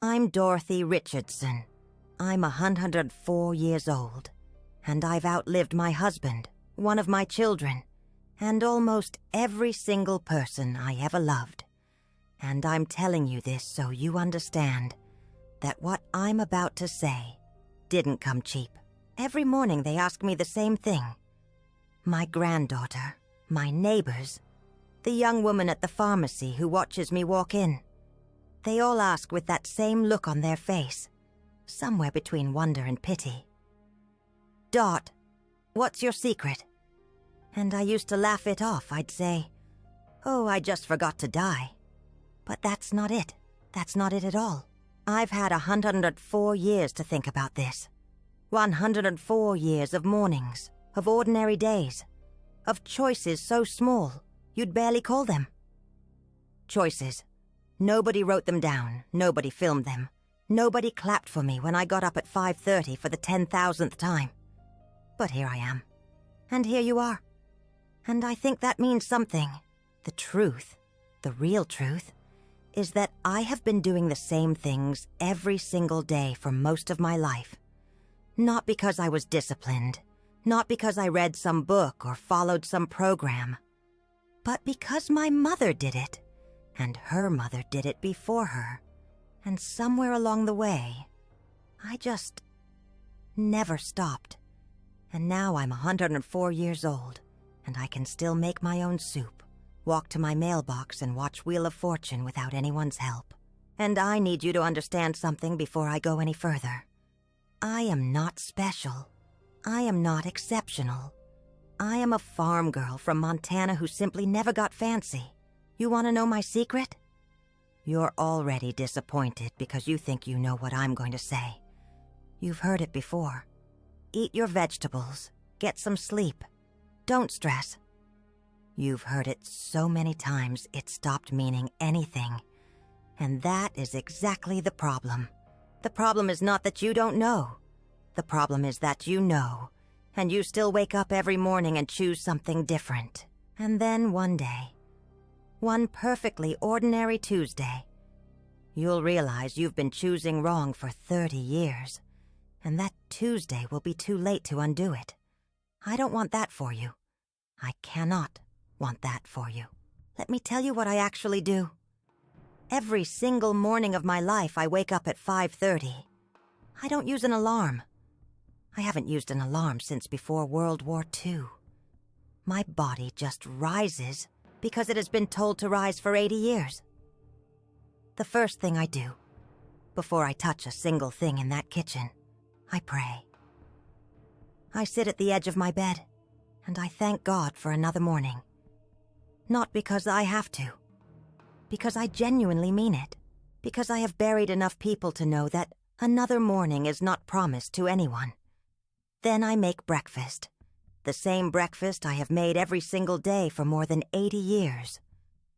I'm Dorothy Richardson. I'm 104 years old, and I've outlived my husband, one of my children, and almost every single person I ever loved. And I'm telling you this so you understand that what I'm about to say didn't come cheap. Every morning they ask me the same thing. My granddaughter, my neighbors, the young woman at the pharmacy who watches me walk in. They all ask with that same look on their face, somewhere between wonder and pity. "Dot, what's your secret?" And I used to laugh it off. I'd say, "Oh, I just forgot to die." But that's not it. That's not it at all. I've had 104 years to think about this. 104 years of mornings, of ordinary days, of choices so small you'd barely call them choices. Nobody wrote them down, nobody filmed them, nobody clapped for me when I got up at 5:30 for the 10,000th time. But here I am, and here you are. And I think that means something. The truth, the real truth, is that I have been doing the same things every single day for most of my life. Not because I was disciplined, not because I read some book or followed some program, but because my mother did it. And her mother did it before her. And somewhere along the way, I just never stopped. And now I'm 104 years old, and I can still make my own soup, walk to my mailbox and watch Wheel of Fortune without anyone's help. And I need you to understand something before I go any further. I am not special. I am not exceptional. I am a farm girl from Montana who simply never got fancy. You want to know my secret? You're already disappointed because you think you know what I'm going to say. You've heard it before. Eat your vegetables. Get some sleep. Don't stress. You've heard it so many times it stopped meaning anything. And that is exactly the problem. The problem is not that you don't know. The problem is that you know, and you still wake up every morning and choose something different. And then one day, one perfectly ordinary Tuesday, you'll realize you've been choosing wrong for 30 years, and that Tuesday will be too late to undo it. I don't want that for you. I cannot want that for you. Let me tell you what I actually do. Every single morning of my life, I wake up at 5:30. I don't use an alarm. I haven't used an alarm since before World War II. My body just rises because it has been told to rise for 80 years. The first thing I do, before I touch a single thing in that kitchen, I pray. I sit at the edge of my bed, and I thank God for another morning. Not because I have to, because I genuinely mean it, because I have buried enough people to know that another morning is not promised to anyone. Then I make breakfast. The same breakfast I have made every single day for more than 80 years.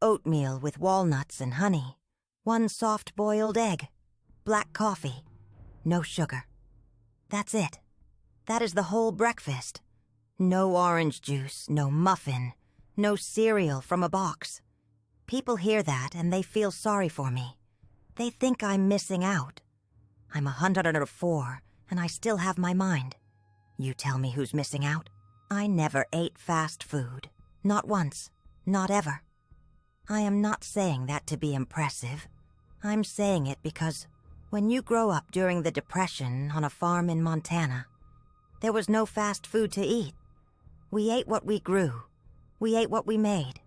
Oatmeal with walnuts and honey, one soft-boiled egg, black coffee, no sugar. That's it. That is the whole breakfast. No orange juice, no muffin, no cereal from a box. People hear that and they feel sorry for me. They think I'm missing out. I'm 104 and I still have my mind. You tell me who's missing out? I never ate fast food. Not once. Not ever. I am not saying that to be impressive. I'm saying it because when you grow up during the Depression on a farm in Montana, there was no fast food to eat. We ate what we grew. We ate what we made.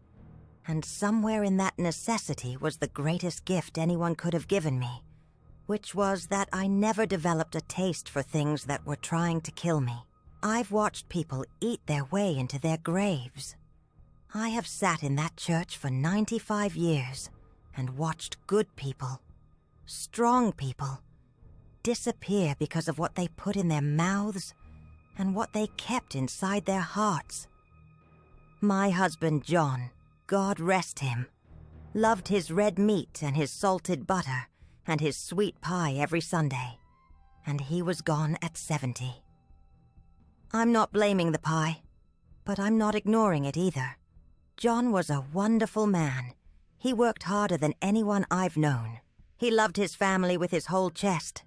And somewhere in that necessity was the greatest gift anyone could have given me, which was that I never developed a taste for things that were trying to kill me. I've watched people eat their way into their graves. I have sat in that church for 95 years and watched good people, strong people, disappear because of what they put in their mouths and what they kept inside their hearts. My husband John, God rest him, loved his red meat and his salted butter and his sweet pie every Sunday, and he was gone at 70. I'm not blaming the pie, but I'm not ignoring it either. John was a wonderful man. He worked harder than anyone I've known. He loved his family with his whole chest.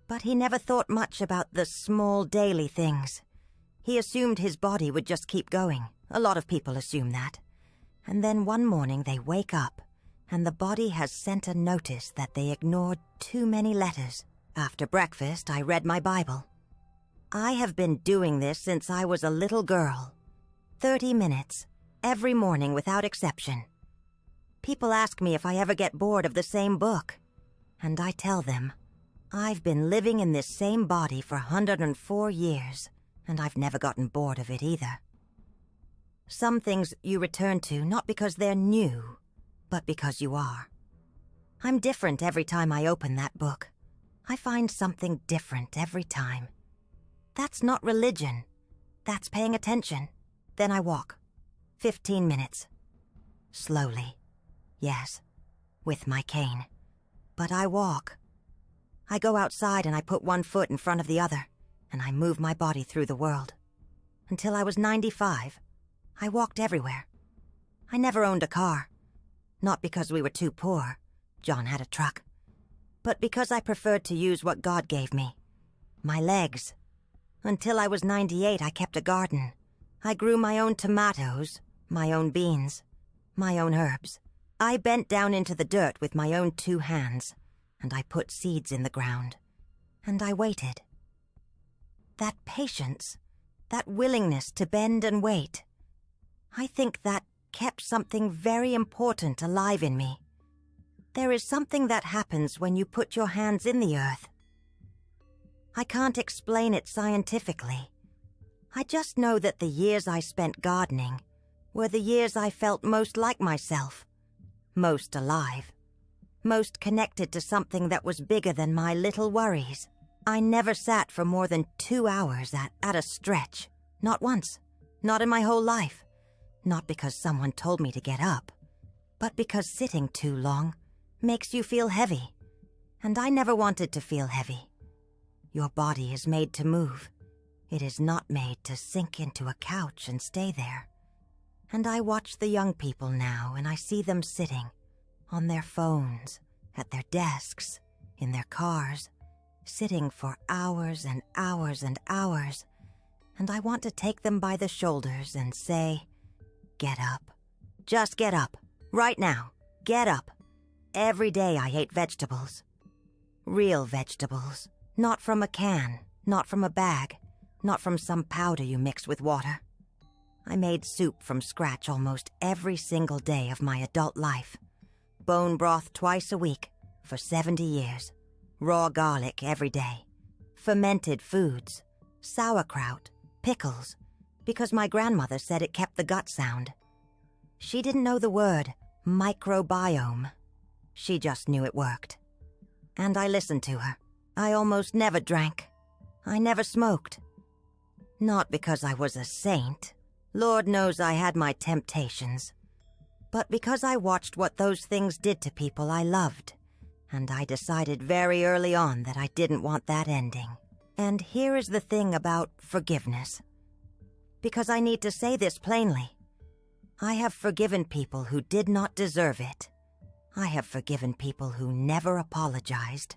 But he never thought much about the small daily things. He assumed his body would just keep going. A lot of people assume that. And then one morning they wake up, and the body has sent a notice that they ignored too many letters. After breakfast, I read my Bible. I have been doing this since I was a little girl. 30 minutes, every morning without exception. People ask me if I ever get bored of the same book. And I tell them, I've been living in this same body for 104 years, and I've never gotten bored of it either. Some things you return to not because they're new, but because you are. I'm different every time I open that book. I find something different every time. That's not religion. That's paying attention. Then I walk. 15 minutes. Slowly. Yes, with my cane. But I walk. I go outside and I put one foot in front of the other, and I move my body through the world. Until I was 95, I walked everywhere. I never owned a car. Not because we were too poor. John had a truck. But because I preferred to use what God gave me. My legs. Until I was 98, I kept a garden. I grew my own tomatoes, my own beans, my own herbs. I bent down into the dirt with my own 2 hands, and I put seeds in the ground. And I waited. That patience, that willingness to bend and wait, I think that kept something very important alive in me. There is something that happens when you put your hands in the earth. I can't explain it scientifically. I just know that the years I spent gardening were the years I felt most like myself, most alive, most connected to something that was bigger than my little worries. I never sat for more than 2 hours at a stretch. Not once. Not in my whole life. Not because someone told me to get up, but because sitting too long makes you feel heavy. And I never wanted to feel heavy. Your body is made to move. It is not made to sink into a couch and stay there. And I watch the young people now, and I see them sitting on their phones, at their desks, in their cars, sitting for hours and hours and hours. And I want to take them by the shoulders and say, get up. Just get up. Right now. Get up. Every day I ate vegetables. Real vegetables. Not from a can, not from a bag, not from some powder you mix with water. I made soup from scratch almost every single day of my adult life. Bone broth twice a week for 70 years. Raw garlic every day. Fermented foods. Sauerkraut. Pickles. Because my grandmother said it kept the gut sound. She didn't know the word microbiome. She just knew it worked. And I listened to her. I almost never drank. I never smoked. Not because I was a saint. Lord knows I had my temptations. But because I watched what those things did to people I loved. And I decided very early on that I didn't want that ending. And here is the thing about forgiveness. Because I need to say this plainly. I have forgiven people who did not deserve it. I have forgiven people who never apologized.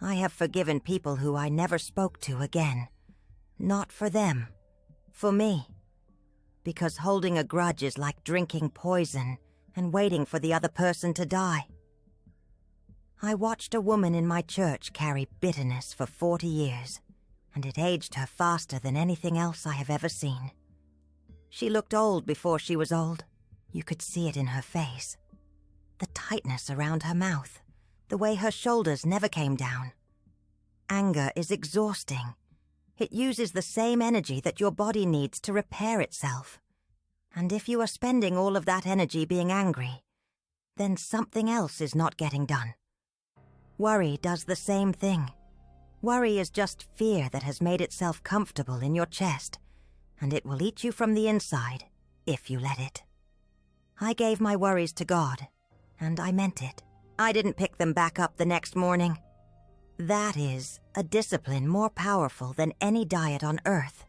I have forgiven people who I never spoke to again. Not for them. For me. Because holding a grudge is like drinking poison and waiting for the other person to die. I watched a woman in my church carry bitterness for 40 years, and it aged her faster than anything else I have ever seen. She looked old before she was old. You could see it in her face. The tightness around her mouth. The way her shoulders never came down. Anger is exhausting. It uses the same energy that your body needs to repair itself. And if you are spending all of that energy being angry, then something else is not getting done. Worry does the same thing. Worry is just fear that has made itself comfortable in your chest, and it will eat you from the inside if you let it. I gave my worries to God, and I meant it. I didn't pick them back up the next morning. That is a discipline more powerful than any diet on earth.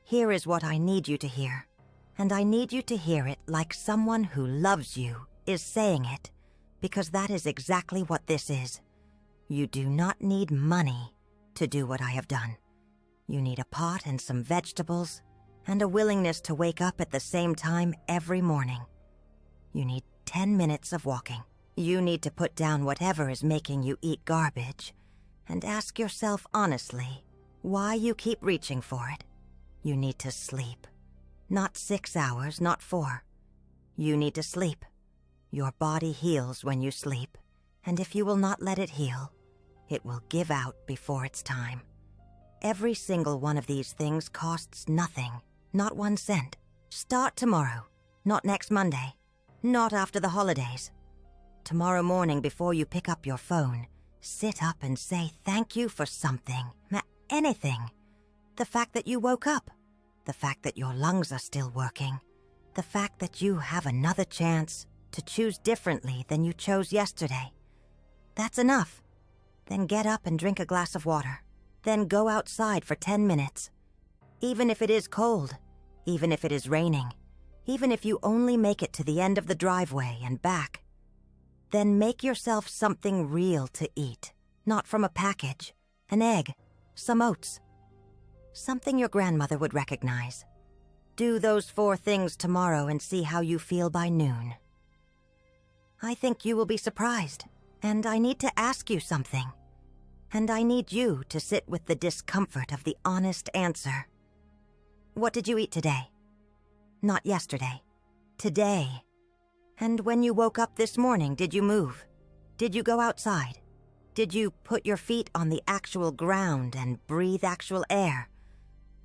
Here is what I need you to hear, and I need you to hear it like someone who loves you is saying it, because that is exactly what this is. You do not need money to do what I have done. You need a pot and some vegetables, and a willingness to wake up at the same time every morning. You need 10 minutes of walking. You need to put down whatever is making you eat garbage, and ask yourself honestly why you keep reaching for it. You need to sleep. Not 6 hours, not 4. You need to sleep. Your body heals when you sleep, and if you will not let it heal, it will give out before its time. Every single one of these things costs nothing, not 1 cent. Start tomorrow, not next Monday, not after the holidays. Tomorrow morning before you pick up your phone, sit up and say thank you for something, anything. The fact that you woke up, the fact that your lungs are still working, the fact that you have another chance to choose differently than you chose yesterday. That's enough. Then get up and drink a glass of water. Then go outside for 10 minutes. Even if it is cold, even if it is raining, even if you only make it to the end of the driveway and back, then make yourself something real to eat, not from a package, an egg, some oats, something your grandmother would recognize. Do those 4 things tomorrow and see how you feel by noon. I think you will be surprised, and I need to ask you something. And I need you to sit with the discomfort of the honest answer. What did you eat today? Not yesterday. Today. And when you woke up this morning, did you move? Did you go outside? Did you put your feet on the actual ground and breathe actual air?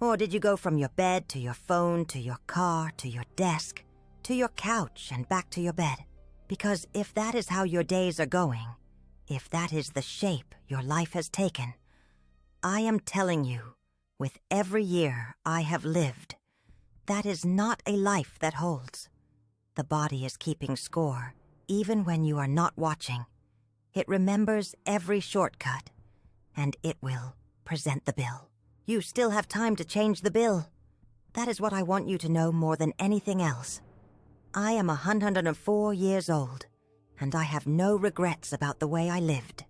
Or did you go from your bed to your phone to your car to your desk to your couch and back to your bed? Because if that is how your days are going, if that is the shape your life has taken, I am telling you, with every year I have lived, that is not a life that holds. The body is keeping score, even when you are not watching. It remembers every shortcut, and it will present the bill. You still have time to change the bill. That is what I want you to know more than anything else. I am 104 years old, and I have no regrets about the way I lived.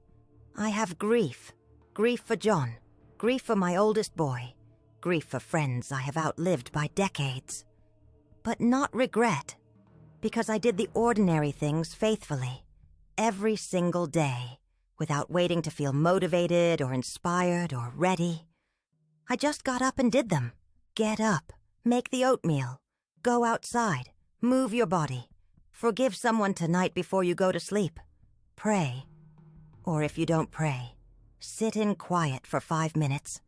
I have grief. Grief for John. Grief for my oldest boy. Grief for friends I have outlived by decades. But not regret, because I did the ordinary things faithfully, every single day, without waiting to feel motivated or inspired or ready. I just got up and did them. Get up, make the oatmeal, go outside, move your body, forgive someone tonight before you go to sleep, pray. Or if you don't pray, sit in quiet for 5 minutes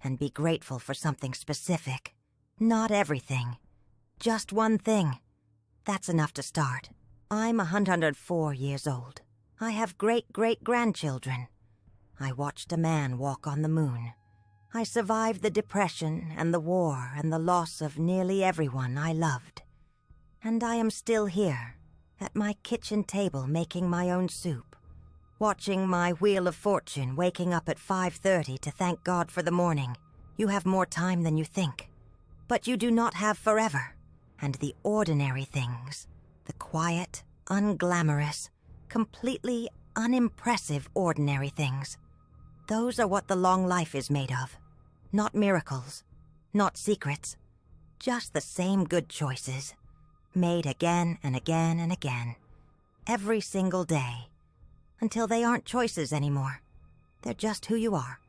and be grateful for something specific. Not everything, just one thing. That's enough to start. I'm 104 years old. I have great-great-grandchildren. I watched a man walk on the moon. I survived the Depression and the war and the loss of nearly everyone I loved. And I am still here, at my kitchen table making my own soup, watching my Wheel of Fortune waking up at 5:30 to thank God for the morning. You have more time than you think. But you do not have forever. And the ordinary things, the quiet, unglamorous, completely unimpressive ordinary things, those are what the long life is made of. Not miracles, not secrets, just the same good choices, made again and again and again, every single day, until they aren't choices anymore. They're just who you are.